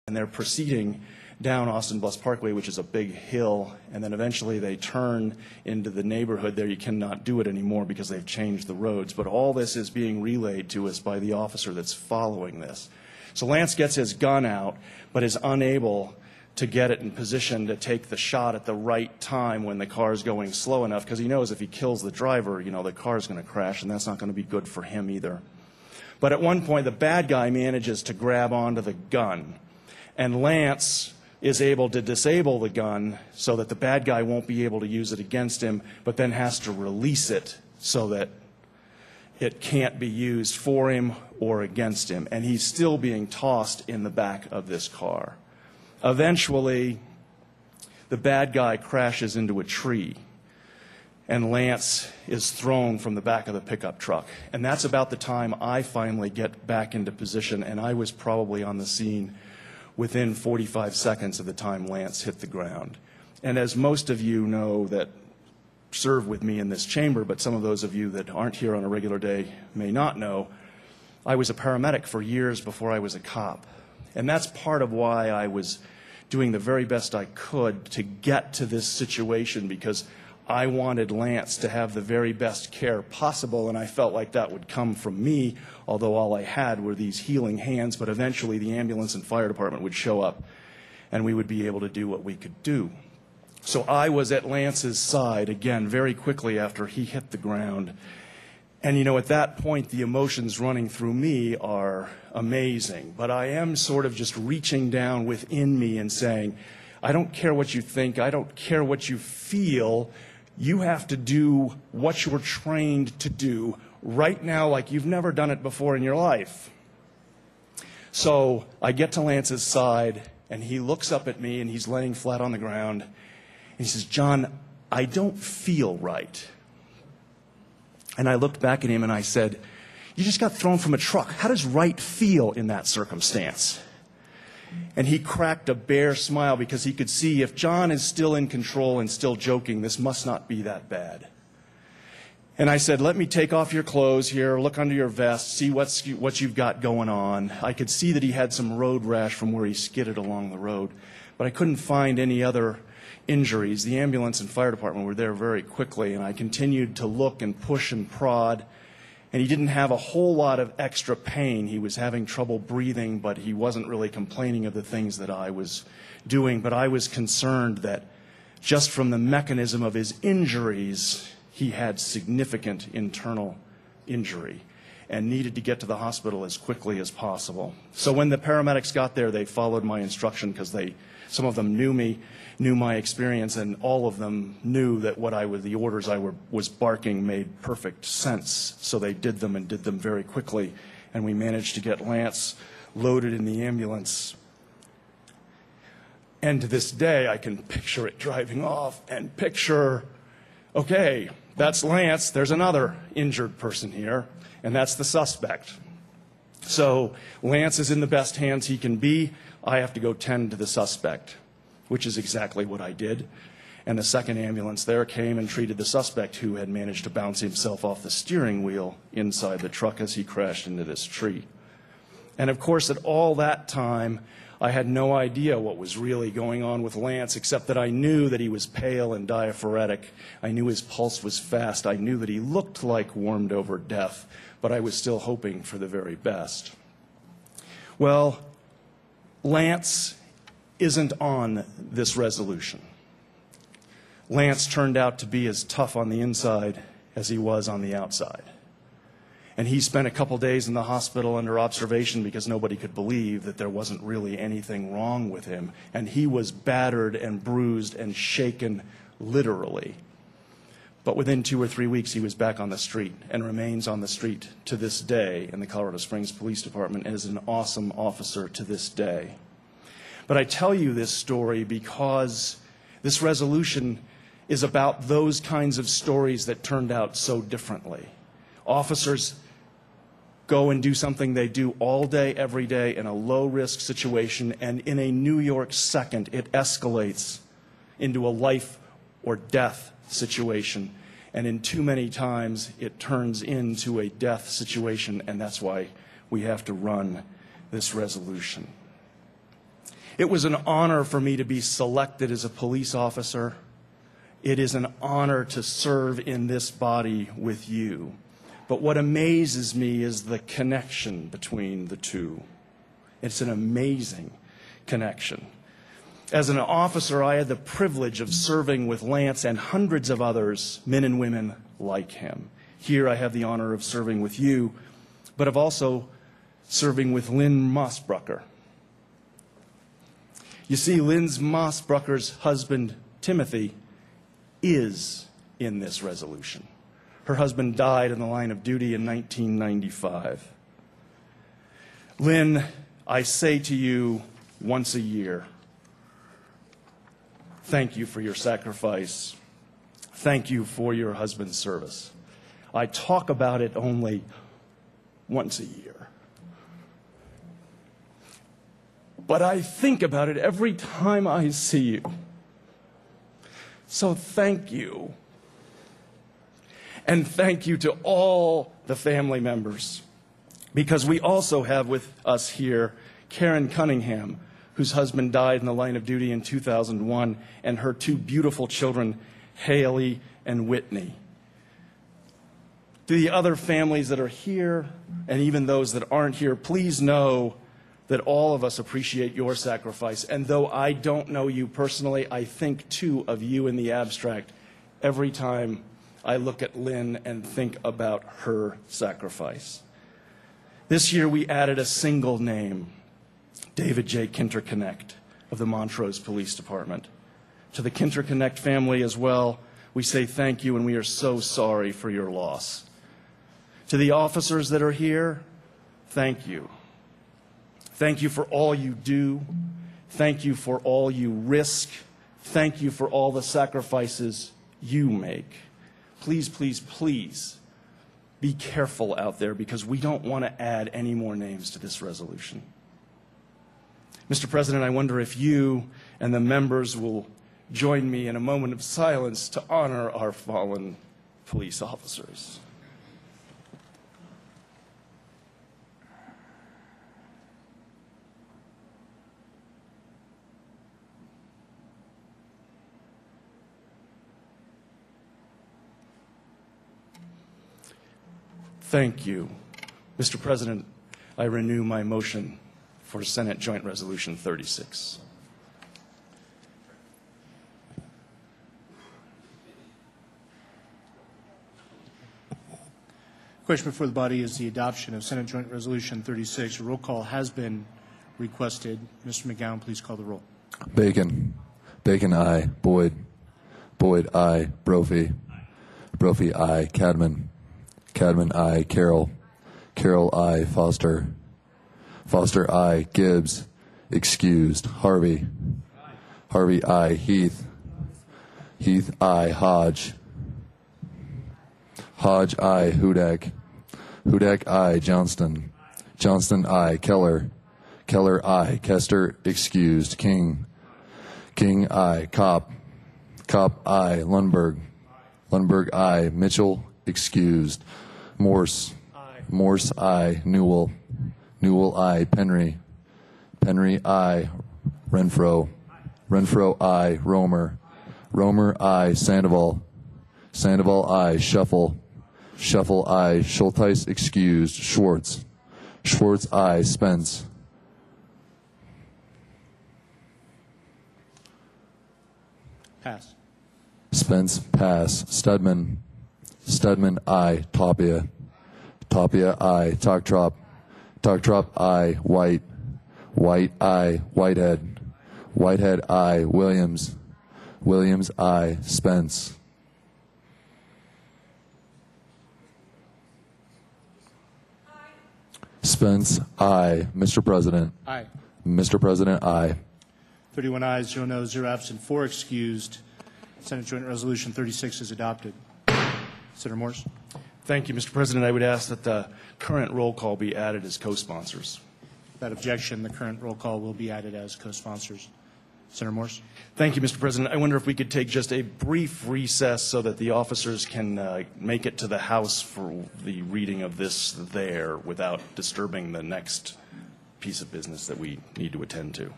and they're proceeding down Austin Bluffs Parkway, which is a big hill, and then eventually they turn into the neighborhood there. You cannot do it anymore because they've changed the roads, but all this is being relayed to us by the officer that's following this. So Lance gets his gun out, but is unable to get it in position to take the shot at the right time when the car is going slow enough, because he knows if he kills the driver, the car is going to crash, and that's not going to be good for him either. But at one point, the bad guy manages to grab onto the gun, and Lance is able to disable the gun so that the bad guy won't be able to use it against him, but then has to release it so that it can't be used for him or against him. And he's still being tossed in the back of this car. Eventually, the bad guy crashes into a tree, and Lance is thrown from the back of the pickup truck. And that's about the time I finally get back into position, and I was probably on the scene within 45 seconds of the time Lance hit the ground. And as most of you know that serve with me in this chamber, but some of those of you that aren't here on a regular day may not know, I was a paramedic for years before I was a cop. And that's part of why I was doing the very best I could to get to this situation, because I wanted Lance to have the very best care possible, and I felt like that would come from me, although all I had were these healing hands. But eventually the ambulance and fire department would show up, and we would be able to do what we could do. So I was at Lance's side, again, very quickly after he hit the ground. And, at that point, the emotions running through me are amazing. But I am sort of just reaching down within me and saying, I don't care what you think. I don't care what you feel. You have to do what you're trained to do right now like you've never done it before in your life. So I get to Lance's side, and he looks up at me, and he's laying flat on the ground. And he says, John, I don't feel right. And I looked back at him and I said, you just got thrown from a truck. How does right feel in that circumstance? And he cracked a bare smile, because he could see if John is still in control and still joking, this must not be that bad. And I said, let me take off your clothes here, look under your vest, see what you've got going on. I could see that he had some road rash from where he skidded along the road, but I couldn't find any other injuries. The ambulance and fire department were there very quickly, and I continued to look and push and prod, and he didn't have a whole lot of extra pain. He was having trouble breathing, but he wasn't really complaining of the things that I was doing. But I was concerned that just from the mechanism of his injuries, he had significant internal injury and needed to get to the hospital as quickly as possible. So when the paramedics got there, they followed my instruction, because some of them knew me, knew my experience, and all of them knew that the orders I was barking made perfect sense. So they did them, and did them very quickly, and we managed to get Lance loaded in the ambulance. And to this day, I can picture it driving off and picture, okay, that's Lance, there's another injured person here, and that's the suspect. So Lance is in the best hands he can be. I have to go tend to the suspect, which is exactly what I did. And the second ambulance there came and treated the suspect, who had managed to bounce himself off the steering wheel inside the truck as he crashed into this tree. And of course, at all that time, I had no idea what was really going on with Lance, except that I knew that he was pale and diaphoretic. I knew his pulse was fast. I knew that he looked like warmed over death, but I was still hoping for the very best. Well, Lance isn't on this resolution. Lance turned out to be as tough on the inside as he was on the outside. And he spent a couple days in the hospital under observation, because nobody could believe that there wasn't really anything wrong with him. And he was battered and bruised and shaken, literally. But within 2 or 3 weeks, he was back on the street, and remains on the street to this day in the Colorado Springs Police Department, and is an awesome officer to this day. But I tell you this story because this resolution is about those kinds of stories that turned out so differently. Officers go and do something they do all day, every day, in a low-risk situation, and in a New York second, it escalates into a life or death situation. And in too many times, it turns into a death situation, and that's why we have to run this resolution. It was an honor for me to be selected as a police officer. It is an honor to serve in this body with you. But what amazes me is the connection between the two. It's an amazing connection. As an officer, I had the privilege of serving with Lance and hundreds of others, men and women like him. Here I have the honor of serving with you, but of also serving with Lynn Mossbrucker. You see, Lynn Mossbrucker's husband, Timothy, is in this resolution. Her husband died in the line of duty in 1995. Lynn, I say to you once a year, thank you for your sacrifice. Thank you for your husband's service. I talk about it only once a year. But I think about it every time I see you. So thank you. And thank you to all the family members. Because we also have with us here Karen Cunningham, whose husband died in the line of duty in 2001, and her two beautiful children, Haley and Whitney. To the other families that are here, and even those that aren't here, please know that all of us appreciate your sacrifice. And though I don't know you personally, I think too of you in the abstract every time I look at Lynn and think about her sacrifice. This year we added a single name, David J. Kinterconnect of the Montrose Police Department. To the Kinterconnect family as well, we say thank you and we are so sorry for your loss. To the officers that are here, thank you. Thank you for all you do. Thank you for all you risk. Thank you for all the sacrifices you make. Please, please, please be careful out there because we don't want to add any more names to this resolution. Mr. President, I wonder if you and the members will join me in a moment of silence to honor our fallen police officers. Thank you. Mr. President, I renew my motion for Senate Joint Resolution 36. Question before the body is the adoption of Senate Joint Resolution 36. A roll call has been requested. Mr. McGowan, please call the roll. Bacon. Bacon, aye. Boyd. Boyd, aye. Brophy. Brophy, aye. Cadman. Cadman, aye. Carroll. Carroll, aye. Foster. Foster, aye. Gibbs. Excused. Harvey. Harvey, aye. Heath. Heath, aye. Hodge. Hodge, aye. Hudak. Hudak, aye. Johnston. Johnston, aye. Keller. Keller, aye. Kester, excused. King. King, aye. Kopp. Kopp, aye. Lundberg. Lundberg, aye. Mitchell, excused. Morse. Aye. Morse, aye. Newell. Newell, aye. Penry. Penry, aye. Renfro. Renfro, aye. Romer. Romer, aye. Sandoval. Sandoval, aye. Shuffle. Shuffle, aye. Schulteis, excused. Schwartz. Schwartz, aye. Spence. Pass. Spence, pass. Stedman. Stedman, aye. Tapia. Tapia, aye. Toktrop. Toktrop, aye. White. White, aye. Whitehead. Whitehead, aye. Williams. Williams, aye. Spence. Spence, aye. Mr. President. Aye. Mr. President, aye. 31 ayes, 0 noes, 0 absent, 4 excused. Senate Joint Resolution 36 is adopted. Senator Morse. Thank you, Mr. President. I would ask that the current roll call be added as co-sponsors. Without objection, the current roll call will be added as co-sponsors. Senator Morse. Thank you, Mr. President. I wonder if we could take just a brief recess so that the officers can make it to the House for the reading of this there without disturbing the next piece of business that we need to attend to.